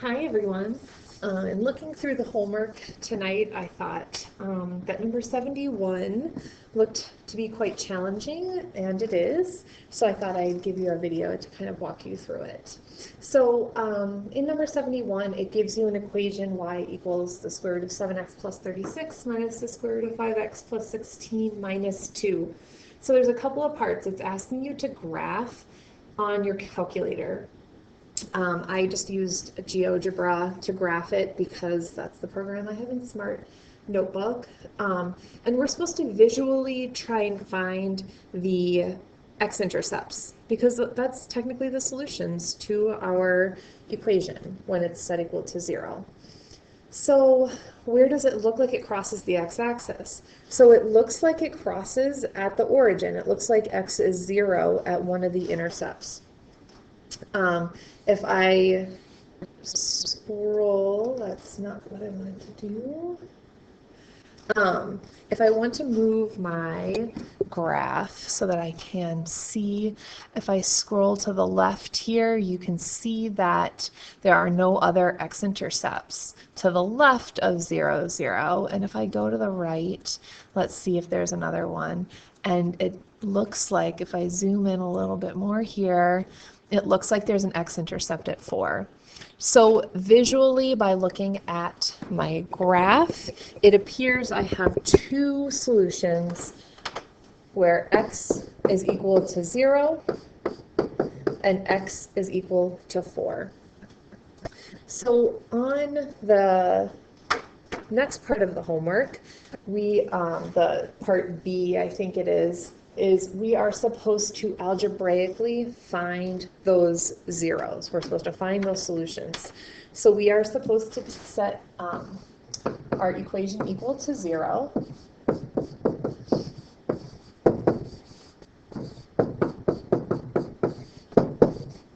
Hi everyone. In looking through the homework tonight, I thought that number 71 looked to be quite challenging, and it is. So I thought I'd give you a video to kind of walk you through it. So in number 71, it gives you an equation y equals the square root of 7x plus 36 minus the square root of 5x plus 16 minus 2. So there's a couple of parts. It's asking you to graph on your calculator. I just used GeoGebra to graph it because that's the program I have in Smart Notebook. And we're supposed to visually try and find the x-intercepts because that's technically the solutions to our equation when it's set equal to 0. So where does it look like it crosses the x-axis? So it looks like it crosses at the origin. It looks like x is 0 at one of the intercepts. If I scroll, that's not what I wanted to do. If I want to move my graph so that I can see, if I scroll to the left here, you can see that there are no other x-intercepts to the left of 0, 0. And if I go to the right, let's see if there's another one. And it looks like, if I zoom in a little bit more here, it looks like there's an x-intercept at 4. So visually, by looking at my graph, it appears I have two solutions where x is equal to 0 and x is equal to 4. So on the next part of the homework, the part B, I think it is we are supposed to algebraically find those zeros. We're supposed to find those solutions. So we are supposed to set our equation equal to 0.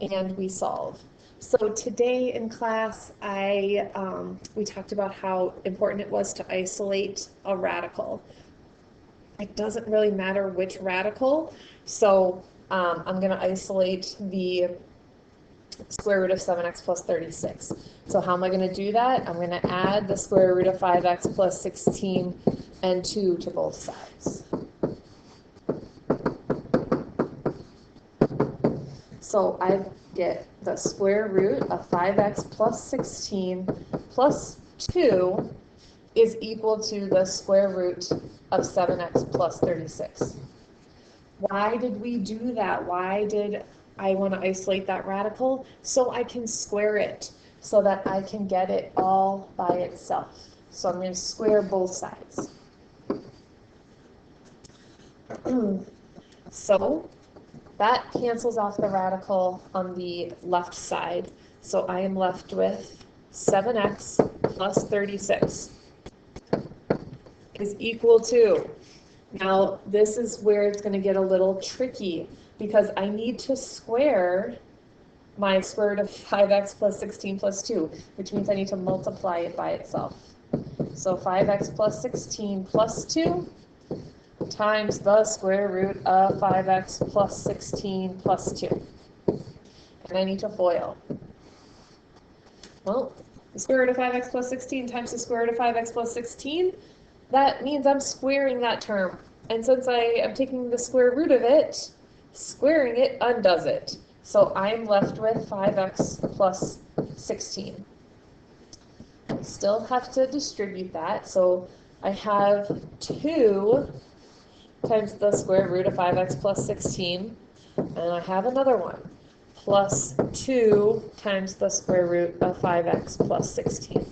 And we solve. So today in class, we talked about how important it was to isolate a radical. It doesn't really matter which radical, so I'm going to isolate the square root of 7x plus 36. So how am I going to do that? I'm going to add the square root of 5x plus 16 and 2 to both sides. So I get the square root of 5x plus 16 plus 2 is equal to the square root of 7x plus 36. Why did we do that? Why did I want to isolate that radical? So I can square it, so that I can get it all by itself. So I'm going to square both sides. So that cancels off the radical on the left side. So I am left with 7x plus 36 is equal to, now this is where it's going to get a little tricky because I need to square my square root of 5x plus 16 plus 2, which means I need to multiply it by itself. So 5x plus 16 plus 2 times the square root of 5x plus 16 plus 2. And I need to FOIL. Well, the square root of 5x plus 16 times the square root of 5x plus 16, that means I'm squaring that term. And since I am taking the square root of it, squaring it undoes it. So I'm left with 5x plus 16. I still have to distribute that. So I have 2 times the square root of 5x plus 16. And I have another one, plus 2 times the square root of 5x plus 16.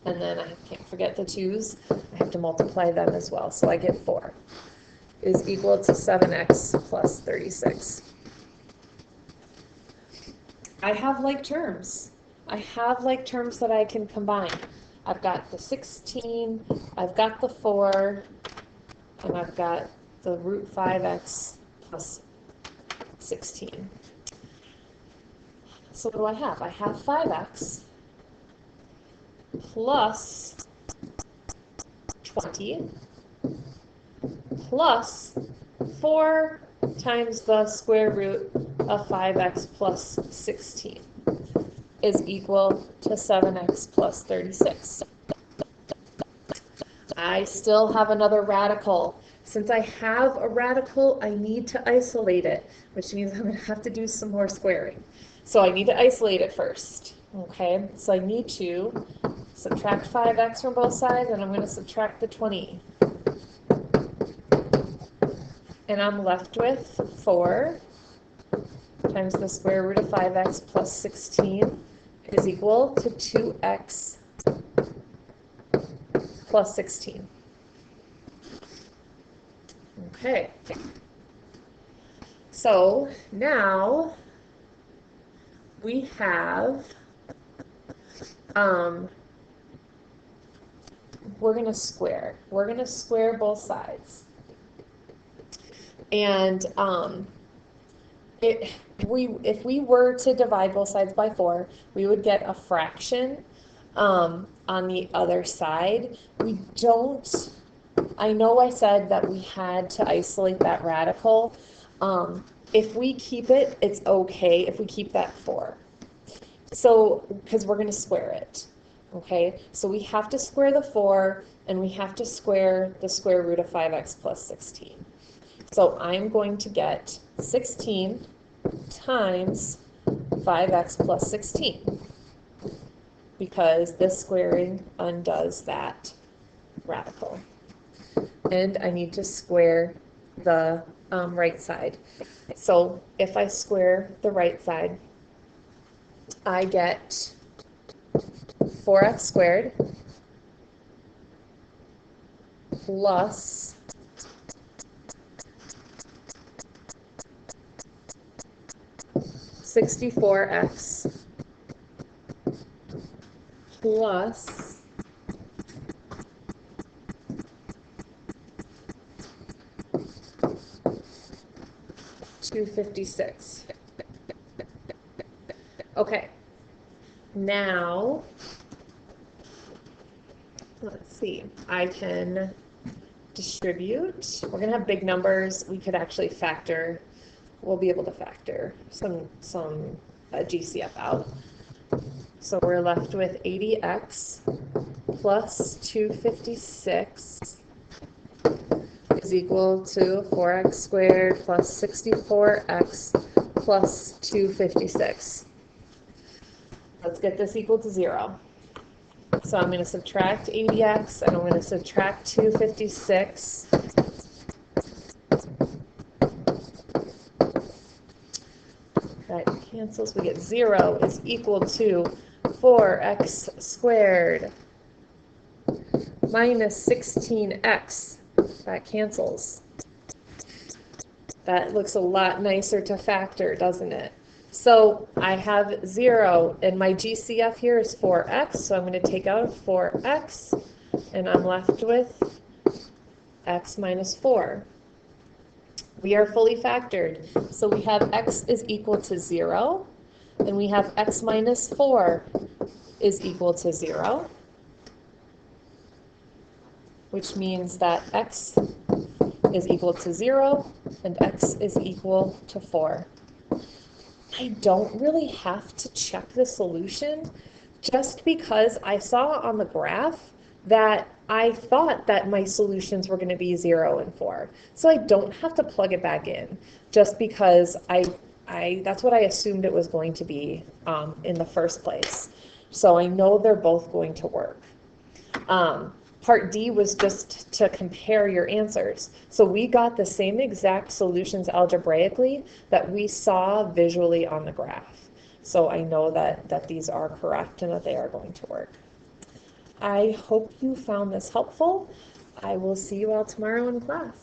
And then I can't forget the 2's. I have to multiply them as well. So I get 4 is equal to 7x plus 36. I have like terms. I have like terms that I can combine. I've got the 16, I've got the 4, and I've got the root 5x plus 16. So what do I have? I have 5x plus 20 plus 4 times the square root of 5x plus 16. is equal to 7x plus 36. I still have another radical. Since I have a radical, I need to isolate it, which means I'm going to have to do some more squaring. So I need to isolate it first. Okay, so I need to subtract 5x from both sides, and I'm going to subtract the 20. And I'm left with 4 times the square root of 5x plus 16 is equal to 2x plus 16. Okay. So now we have, we're going to square. We're going to square both sides. And if we were to divide both sides by 4, we would get a fraction on the other side. We don't, I know I said that we had to isolate that radical. If we keep it, it's okay if we keep that 4. So, because we're going to square it. Okay, so we have to square the 4, and we have to square the square root of 5x plus 16. So I'm going to get 16 times 5x plus 16, because this squaring undoes that radical. And I need to square the right side. So if I square the right side, I get 4x squared plus 64x plus 256. Okay, now let's see, I can distribute. We're going to have big numbers. We could actually factor, we'll be able to factor some GCF out. So we're left with 80x plus 256 is equal to 4x squared plus 64x plus 256. Let's get this equal to 0. So I'm going to subtract 80x and I'm going to subtract 256. That cancels. We get 0 is equal to 4x squared minus 16x. That cancels. That looks a lot nicer to factor, doesn't it? So I have 0, and my GCF here is 4x, so I'm going to take out 4x, and I'm left with x minus 4. We are fully factored, so we have x is equal to 0, and we have x minus 4 is equal to 0, which means that x is equal to 0, and x is equal to 4. I don't really have to check the solution, just because I saw on the graph that I thought that my solutions were going to be 0 and 4. So I don't have to plug it back in, just because that's what I assumed it was going to be in the first place. So I know they're both going to work. Part D was just to compare your answers. So we got the same exact solutions algebraically that we saw visually on the graph. So I know that these are correct and that they are going to work. I hope you found this helpful. I will see you all tomorrow in class.